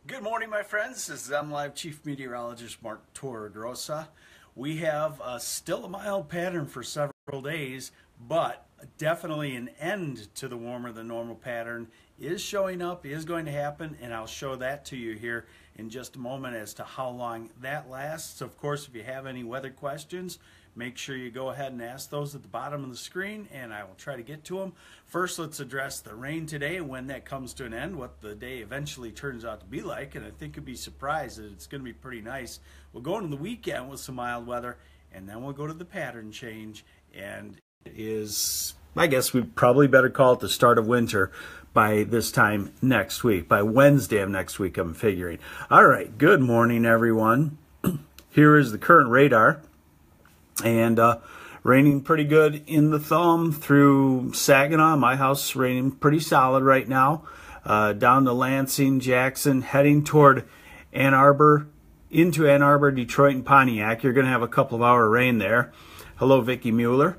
Good morning, my friends. This is MLive Chief Meteorologist Mark Torregrossa. We have still a mild pattern for several days, but definitely an end to the warmer than normal pattern is showing up, is going to happen, and I'll show that to you here in just a moment as to how long that lasts. Of course, if you have any weather questions, make sure you go ahead and ask those at the bottom of the screen, and I will try to get to them. First, let's address the rain today and when that comes to an end, what the day eventually turns out to be like, and I think you'll be surprised that it's going to be pretty nice. We'll go into the weekend with some mild weather, and then we'll go to the pattern change, and it is, I guess we probably better call it the start of winter by this time next week, by Wednesday of next week, I'm figuring. All right, good morning, everyone. Here is the current radar. And raining pretty good in the thumb through Saginaw. My house raining pretty solid right now. Down to Lansing, Jackson, heading toward Ann Arbor, into Ann Arbor, Detroit, and Pontiac. You're going to have a couple of hour rain there. Hello, Vicki Mueller.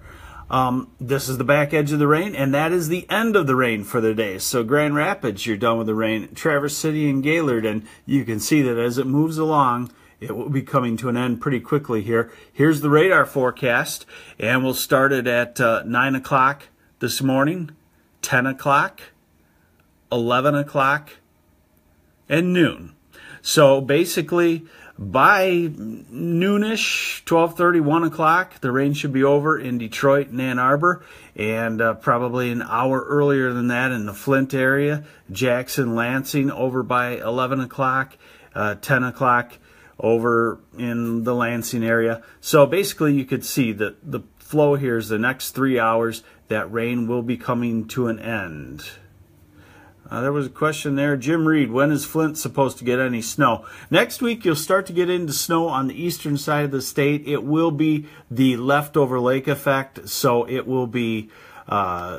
This is the back edge of the rain, and that is the end of the rain for the day. So Grand Rapids, you're done with the rain. Traverse City and Gaylord, and you can see that as it moves along, it will be coming to an end pretty quickly here. Here's the radar forecast, and we'll start it at 9 o'clock this morning, 10 o'clock, 11 o'clock, and noon. So basically, by noonish, 12:30, 1 o'clock, the rain should be over in Detroit and Ann Arbor, and probably an hour earlier than that in the Flint area, Jackson, Lansing, over by 11 o'clock, 10 o'clock, over in the Lansing area. So basically you could see that the flow here is the next 3 hours. That rain will be coming to an end. There was a question there. Jim Reed, when is Flint supposed to get any snow? Next week you'll start to get into snow on the eastern side of the state. It will be the leftover lake effect, so it will be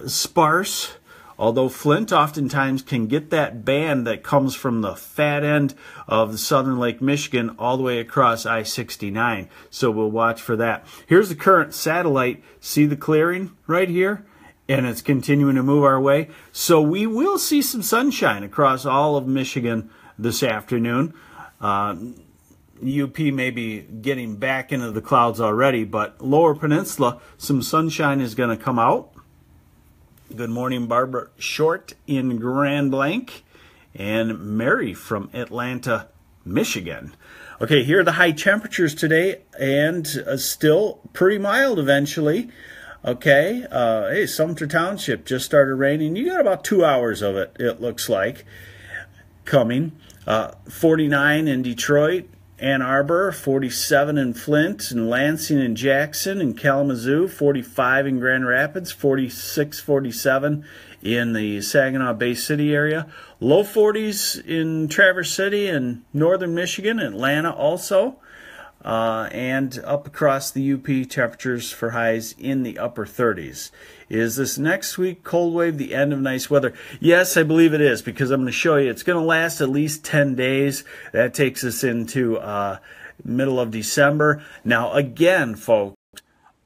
sparse. Although Flint oftentimes can get that band that comes from the fat end of the southern Lake Michigan all the way across I-69. So we'll watch for that. Here's the current satellite. See the clearing right here? And it's continuing to move our way. So we will see some sunshine across all of Michigan this afternoon. UP may be getting back into the clouds already, but Lower Peninsula, some sunshine is going to come out. Good morning, Barbara Short in Grand Blanc, and Mary from Atlanta, Michigan. Okay, here are the high temperatures today, and still pretty mild eventually. Okay, hey, Sumter Township just started raining. You got about 2 hours of it, it looks like, coming. 49 in Detroit, Ann Arbor, 47 in Flint, and Lansing and Jackson, and Kalamazoo, 45 in Grand Rapids, 46, 47 in the Saginaw Bay City area. Low 40s in Traverse City and northern Michigan, Atlanta also. And up across the UP, temperatures for highs in the upper 30s. Is this next week cold wave the end of nice weather? Yes, I believe it is, because I'm going to show you it's going to last at least 10 days. That takes us into middle of December. Now, again, folks,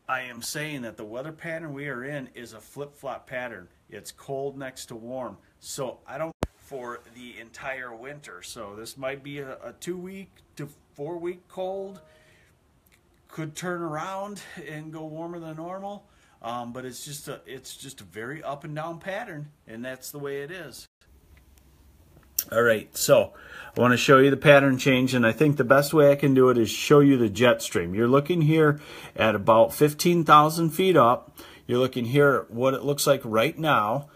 I am saying that the weather pattern we are in is a flip-flop pattern. It's cold next to warm. So I don't for the entire winter. So this might be a 2-week to 4-week cold. Could turn around and go warmer than normal. But it's just a very up and down pattern, and that's the way it is. All right, so I want to show you the pattern change, and I think the best way I can do it is show you the Jetstream. You're looking here at about 15,000 feet up. You're looking here at what it looks like right now,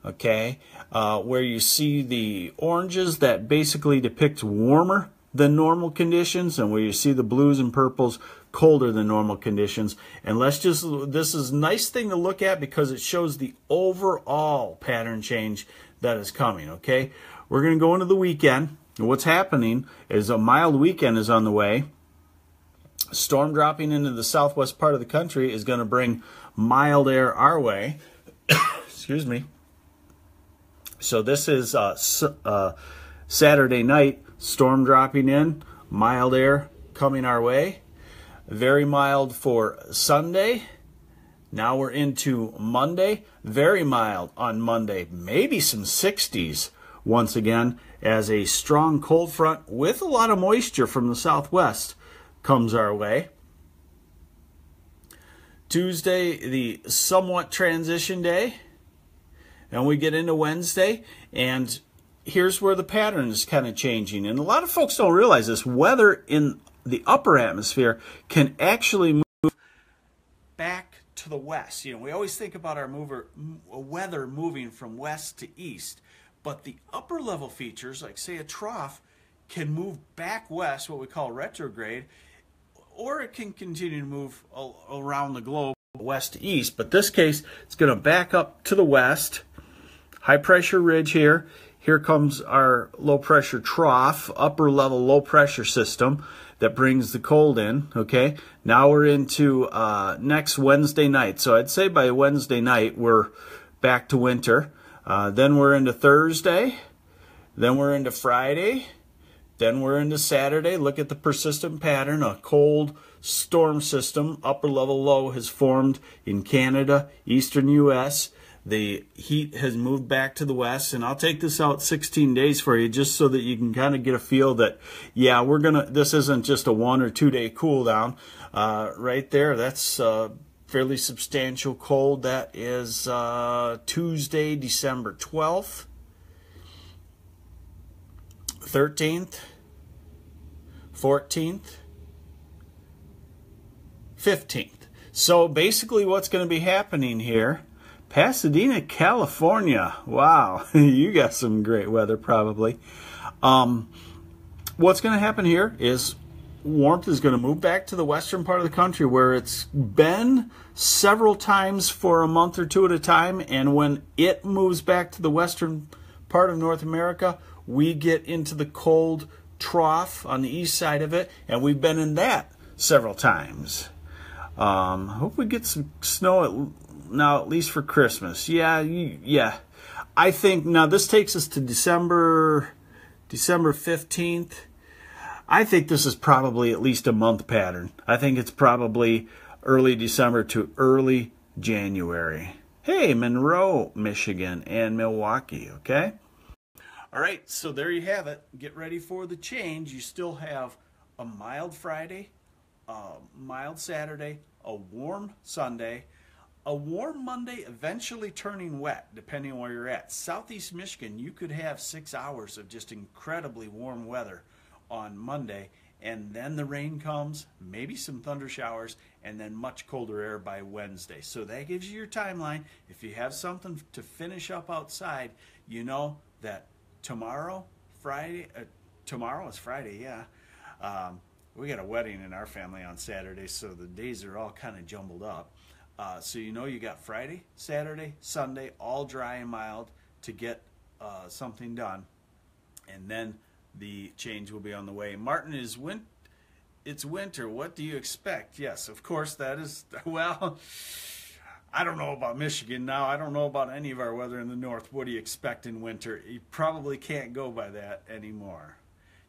okay, where you see the oranges that basically depict warmer than normal conditions, and where you see the blues and purples, colder than normal conditions. And this is a nice thing to look at because it shows the overall pattern change that is coming, okay? We're going to go into the weekend, and what's happening is a mild weekend is on the way. Storm dropping into the southwest part of the country is going to bring mild air our way. Excuse me. So this is Saturday night, storm dropping in, mild air coming our way. Very mild for Sunday. Now we're into Monday. Very mild on Monday. Maybe some 60s once again as a strong cold front with a lot of moisture from the southwest comes our way. Tuesday, the somewhat transition day, and we get into Wednesday, and here's where the pattern is kind of changing. And a lot of folks don't realize this. Weather in the upper atmosphere can actually move back to the west. You know, we always think about our weather moving from west to east, but the upper level features, like say a trough, can move back west, what we call retrograde, or it can continue to move around the globe west to east. But this case, it's going to back up to the west. High pressure ridge here. Here comes our low pressure trough, upper level low pressure system that brings the cold in. Okay, now we're into next Wednesday night. So I'd say by Wednesday night we're back to winter. Then we're into Thursday. Then we're into Friday. Then we're into Saturday. Look at the persistent pattern. A cold storm system, upper level low, has formed in Canada, eastern U.S. The heat has moved back to the west, and I'll take this out 16 days for you just so that you can kind of get a feel that, yeah, this isn't just a 1 or 2 day cool down. Right there, that's fairly substantial cold. That is Tuesday, December 12th. 13th, 14th, 15th. So basically what's going to be happening here, Pasadena, California. Wow, you got some great weather probably. What's going to happen here is warmth is going to move back to the western part of the country where it's been several times for a month or two at a time, and when it moves back to the western part of North America, we get into the cold trough on the east side of it, and we've been in that several times. Hope we get some snow now, at least for Christmas. Yeah. I think now this takes us to December 15th. I think this is probably at least a month pattern. I think it's probably early December to early January. Hey, Monroe, Michigan, and Milwaukee, okay? All right, so there you have it. Get ready for the change. You still have a mild Friday, a mild Saturday, a warm Sunday, a warm Monday, eventually turning wet, depending on where you're at. Southeast Michigan, you could have 6 hours of just incredibly warm weather on Monday, and then the rain comes, maybe some thunder showers, and then much colder air by Wednesday. So that gives you your timeline. If you have something to finish up outside, you know that tomorrow is Friday, yeah. We got a wedding in our family on Saturday, so the days are all kind of jumbled up. So you know you got Friday, Saturday, Sunday, all dry and mild to get something done, and then the change will be on the way. Martin, it's winter. What do you expect? Yes, of course that is, well, I don't know about Michigan now. I don't know about any of our weather in the north. What do you expect in winter? You probably can't go by that anymore.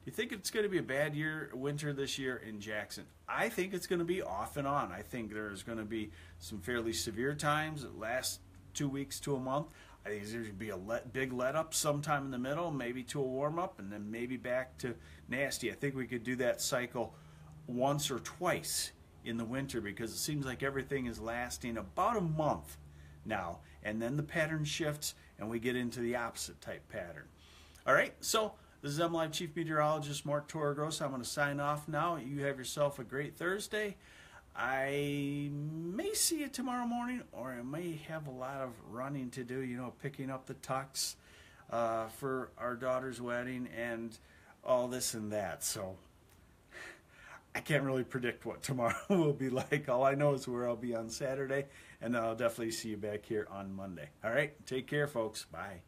Do you think it's going to be a bad winter this year in Jackson? I think it's going to be off and on. I think there's going to be some fairly severe times that last 2 weeks to a month. I think there's going to be a big let-up sometime in the middle, maybe to a warm-up, and then maybe back to nasty. I think we could do that cycle once or twice in the winter because it seems like everything is lasting about a month now, and then the pattern shifts and we get into the opposite type pattern. All right, so this is MLive Chief Meteorologist Mark Torregrossa. I'm going to sign off now. You have yourself a great Thursday. I may see you tomorrow morning, or I may have a lot of running to do, you know, picking up the tux for our daughter's wedding and all this and that. So I can't really predict what tomorrow will be like. All I know is where I'll be on Saturday, and then I'll definitely see you back here on Monday. All right, take care, folks. Bye.